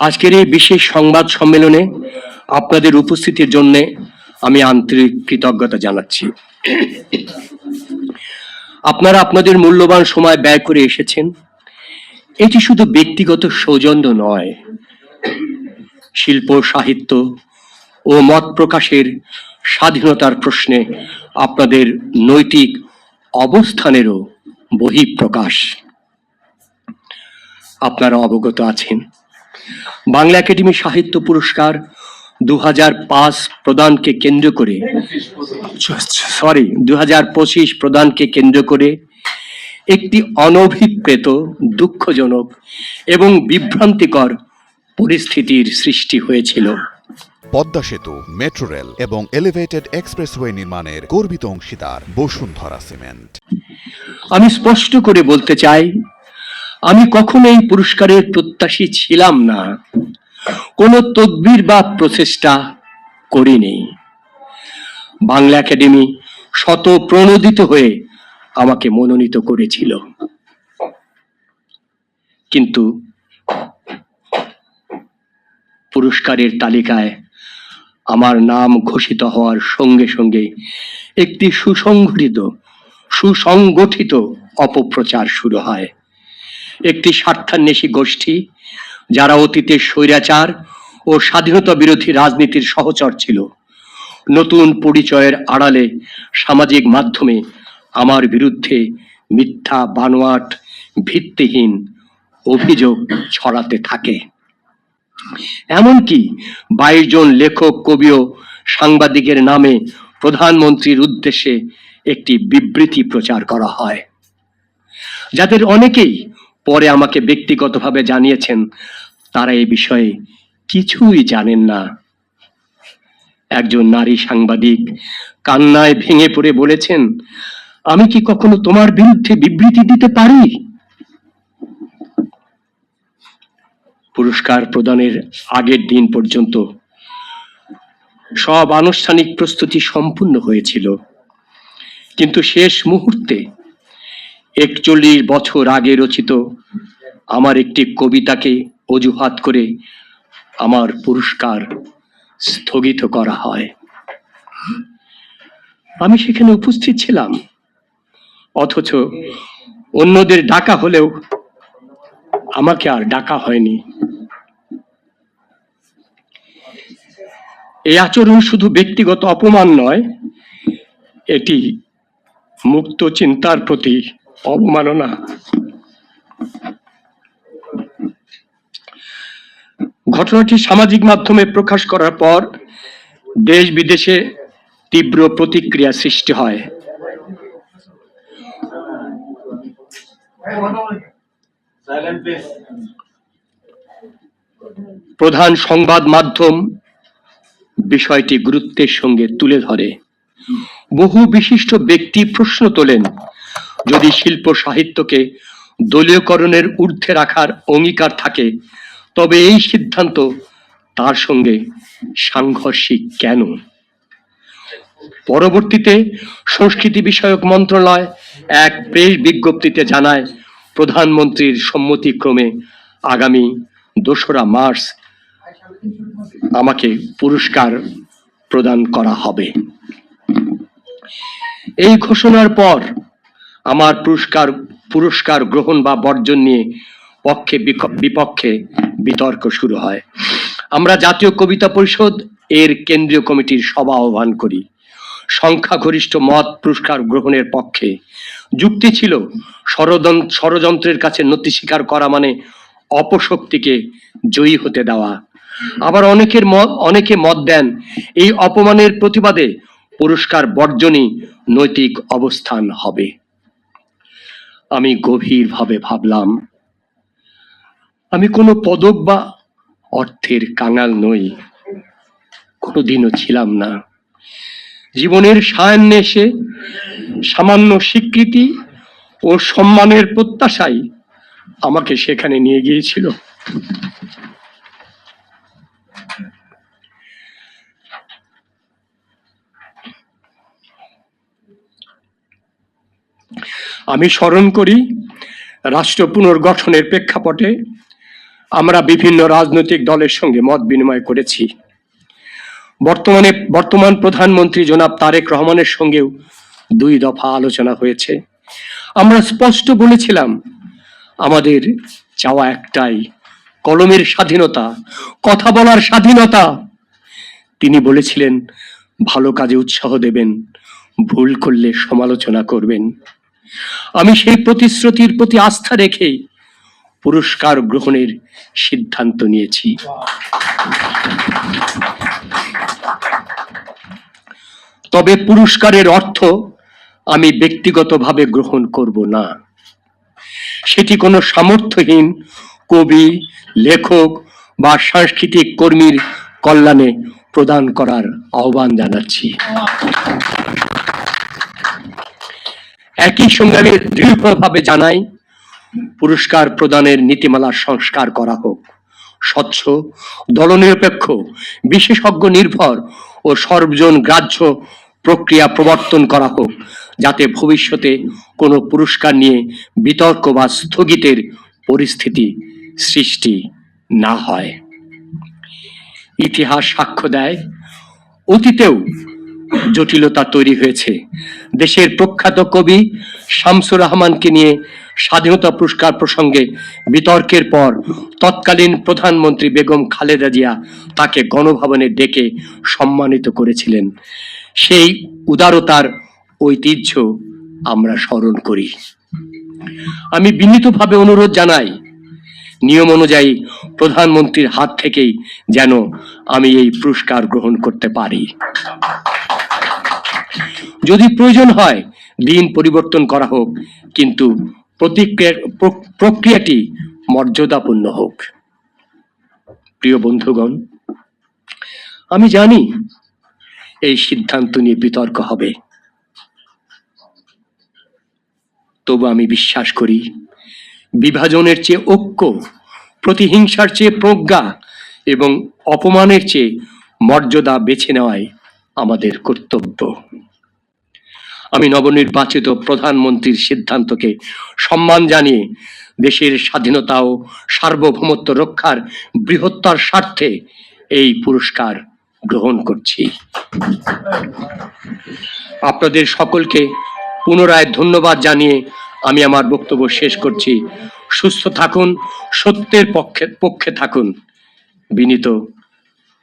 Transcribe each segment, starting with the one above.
আজকের এই বিশেষ সংবাদ সম্মেলনে আপনাদের উপস্থিতির জন্য আমি আন্তরিক কৃতজ্ঞতা জানাচ্ছি। আপনারা আপনাদের মূল্যবান সময় ব্যয় করে এসেছেন। এটি শুধু ব্যক্তিগত সৌজন্য নয়, শিল্প সাহিত্য ও মত প্রকাশের স্বাধীনতার প্রশ্নে আপনাদের নৈতিক অবস্থানেরও বহিঃপ্রকাশ। আপনারা অবগত আছেন, বাংলা একাডেমি সাহিত্য পুরস্কার 2005 প্রদানকে কেন্দ্র করে 2025 প্রদানকে কেন্দ্র করে একটি অনভিপ্রেত, দুঃখজনক এবং বিভ্রান্তিকর পরিস্থিতির সৃষ্টি হয়েছিল। পদ্মা সেতু, মেট্রো রেল এবং এলিভেটেড এক্সপ্রেসওয়ে নির্মাণের গর্বিত অংশীদার বসুন্ধরা সিমেন্ট। আমি স্পষ্ট করে বলতে চাই, আমি কখনো এই পুরস্কারের প্রত্যাশী ছিলাম না, কোনো তদবির বা প্রচেষ্টা করিনি। বাংলা একাডেমি স্বতঃপ্রণোদিত হয়ে আমাকে মনোনীত করেছিল, কিন্তু পুরস্কারের তালিকায় আমার নাম ঘোষিত হওয়ার সঙ্গে সঙ্গে একটি সুসংগঠিত অপপ্রচার শুরু হয়। একটি স্বার্থান্বেষী গোষ্ঠী, যারা অতীতে স্বৈরাচার ও স্বাধীনতা বিরোধী রাজনীতির সহচর ছিল, নতুন পরিচয়ের আড়ালে সামাজিক মাধ্যমে আমার বিরুদ্ধে মিথ্যা, বানোয়াট, ভিত্তিহীন অভিযোগ ছড়াতে থাকে। এমনকি 22 জন লেখক, কবি ও সাংবাদিকের নামে প্রধানমন্ত্রীর উদ্দেশ্যে একটি বিবৃতি প্রচার করা হয়, যাদের অনেকেই পরে আমাকে ব্যক্তিগতভাবে জানিয়েছেন তারা এই বিষয়ে কিছুই জানেন না। একজন নারী সাংবাদিক কান্নায় ভেঙে পড়ে বলেছেন, আমি কি কখনো তোমার বিরুদ্ধে বিবৃতি দিতে পারি? পুরস্কার প্রদানের আগের দিন পর্যন্ত সব আনুষ্ঠানিক প্রস্তুতি সম্পূর্ণ হয়েছিল, কিন্তু শেষ মুহূর্তে 41 বছর আগে রচিত আমার একটি কবিতাকে অজুহাত করে আমার পুরস্কার স্থগিত করা হয়। আমি সেখানে উপস্থিত ছিলাম, অথচ অন্যদের ডাকা হলেও আমাকে আর ডাকা হয়নি। এই আচরণ শুধু ব্যক্তিগত অপমান নয়, এটি মুক্ত চিন্তার প্রতি অবমাননা। ঘটনাটি সামাজিক মাধ্যমে প্রকাশ করার পর দেশ বিদেশে তীব্র প্রতিক্রিয়া সৃষ্টি হয়। প্রধান সংবাদ মাধ্যম বিষয়টি গুরুত্বের সঙ্গে তুলে ধরে। বহু বিশিষ্ট ব্যক্তি প্রশ্ন তোলেন, যদি শিল্প সাহিত্যকে দলীয়করণের ঊর্ধ্বে রাখার অঙ্গীকার থাকে, তবে এই সিদ্ধান্ত তার সঙ্গে সাংঘর্ষিক কেন? পরবর্তীতে সংস্কৃতি বিষয়ক মন্ত্রণালয় এক প্রেস বিজ্ঞপ্তিতে জানায়, প্রধানমন্ত্রীর সম্মতিক্রমে আগামী 2রা মার্চ আমাকে পুরস্কার প্রদান করা হবে। এই ঘোষণার পর আমার পুরস্কার গ্রহণ বা বর্জন নিয়ে পক্ষে বিপক্ষে বিতর্ক শুরু হয়। আমরা জাতীয় কবিতা পরিষদ এর কেন্দ্রীয় কমিটির সভা আহ্বান করি। সংখ্যাগরিষ্ঠ মত পুরস্কার গ্রহণের পক্ষে। যুক্তি ছিল, ষড়যন্ত্রের কাছে নতি স্বীকার করা মানে অপশক্তিকে জয়ী হতে দেওয়া। আবার অনেকে মত দেন, এই অপমানের প্রতিবাদে পুরস্কার বর্জনই নৈতিক অবস্থান হবে। আমি গভীরভাবে ভাবলাম, আমি কোনো পদক বা অর্থের কাঙাল নই, কোনোদিনও ছিলাম না। জীবনের সায়ান্নে এসে সামান্য স্বীকৃতি ও সম্মানের প্রত্যাশাই আমাকে সেখানে নিয়ে গিয়েছিল। আমি স্মরণ করি, রাষ্ট্র পুনর্গঠনের প্রেক্ষাপটে আমরা বিভিন্ন রাজনৈতিক দলের সঙ্গে মত বিনিময় করেছি। বর্তমান প্রধানমন্ত্রী জনাব তারেক রহমানের সঙ্গেও 2 দফা আলোচনা হয়েছে। আমরা স্পষ্ট বলেছিলাম আমাদের চাওয়া একটাই, কলমের স্বাধীনতা, কথা বলার স্বাধীনতা। তিনি বলেছিলেন ভালো কাজে উৎসাহ দেবেন, ভুল করলে সমালোচনা করবেন। আমি সেই প্রতিশ্রুতির প্রতি আস্থা রেখে পুরস্কার গ্রহণের সিদ্ধান্ত নিয়েছি। তবে পুরস্কারের অর্থ আমি ব্যক্তিগতভাবে গ্রহণ করব না। সেটি কোনো সামর্থ্যহীন কবি, লেখক বা সাংস্কৃতিক কর্মীর কল্যাণে প্রদান করার আহ্বান জানাচ্ছি। একই সঙ্গে আমি দৃঢ়ভাবে জানাই, পুরস্কার প্রদানের নীতিমালা সংস্কার করা হোক। স্বচ্ছ, দলনিরপেক্ষ, বিশেষজ্ঞ নির্ভর ও সর্বজন গ্রাহ্য প্রক্রিয়া প্রবর্তন করা হোক, যাতে ভবিষ্যতে কোনো পুরস্কার নিয়ে বিতর্ক বা স্থগিতের পরিস্থিতি সৃষ্টি না হয়। ইতিহাস সাক্ষ্য দেয়, অতীতেও জটিলতা তৈরি হয়েছে। দেশের প্রখ্যাত কবি শামসুর রহমানকে নিয়ে স্বাধীনতা পুরস্কার প্রসঙ্গে বিতর্কের পর তৎকালীন প্রধানমন্ত্রী বেগম খালেদা জিয়া তাকে গণভবনে ডেকে সম্মানিত করেছিলেন। সেই উদারতার ঐতিহ্য আমরা স্মরণ করি। আমি বিনীতভাবে অনুরোধ জানাই, নিয়ম অনুযায়ী প্রধানমন্ত্রীর হাত থেকেই যেন আমি এই পুরস্কার গ্রহণ করতে পারি। যদি প্রয়োজন হয় দিন পরিবর্তন করা হোক, কিন্তু প্রক্রিয়াটি মর্যাদাপূর্ণ হোক। প্রিয় বন্ধুগণ, আমি জানি এই সিদ্ধান্ত নিয়ে বিতর্ক হবে, তবু আমি বিশ্বাস করি বিভাজনের চেয়ে ঐক্য, প্রতিহিংসার চেয়ে প্রজ্ঞা এবং অপমানের চেয়ে মর্যাদা বেছে নেওয়াই আমাদের কর্তব্য। আমি নবনির্বাচিত প্রধানমন্ত্রীর সিদ্ধান্তকে সম্মান জানিয়ে দেশের স্বাধীনতা ও সার্বভৌমত্ব রক্ষার বৃহত্তর স্বার্থে এই পুরস্কার গ্রহণ করছি। আপনাদের সকলকে পুনরায় ধন্যবাদ জানিয়ে আমি আমার বক্তব্য শেষ করছি। সুস্থ থাকুন, সত্যের পক্ষে থাকুন। বিনীত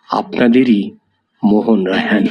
আপনাদেরই মোহন রায়হান।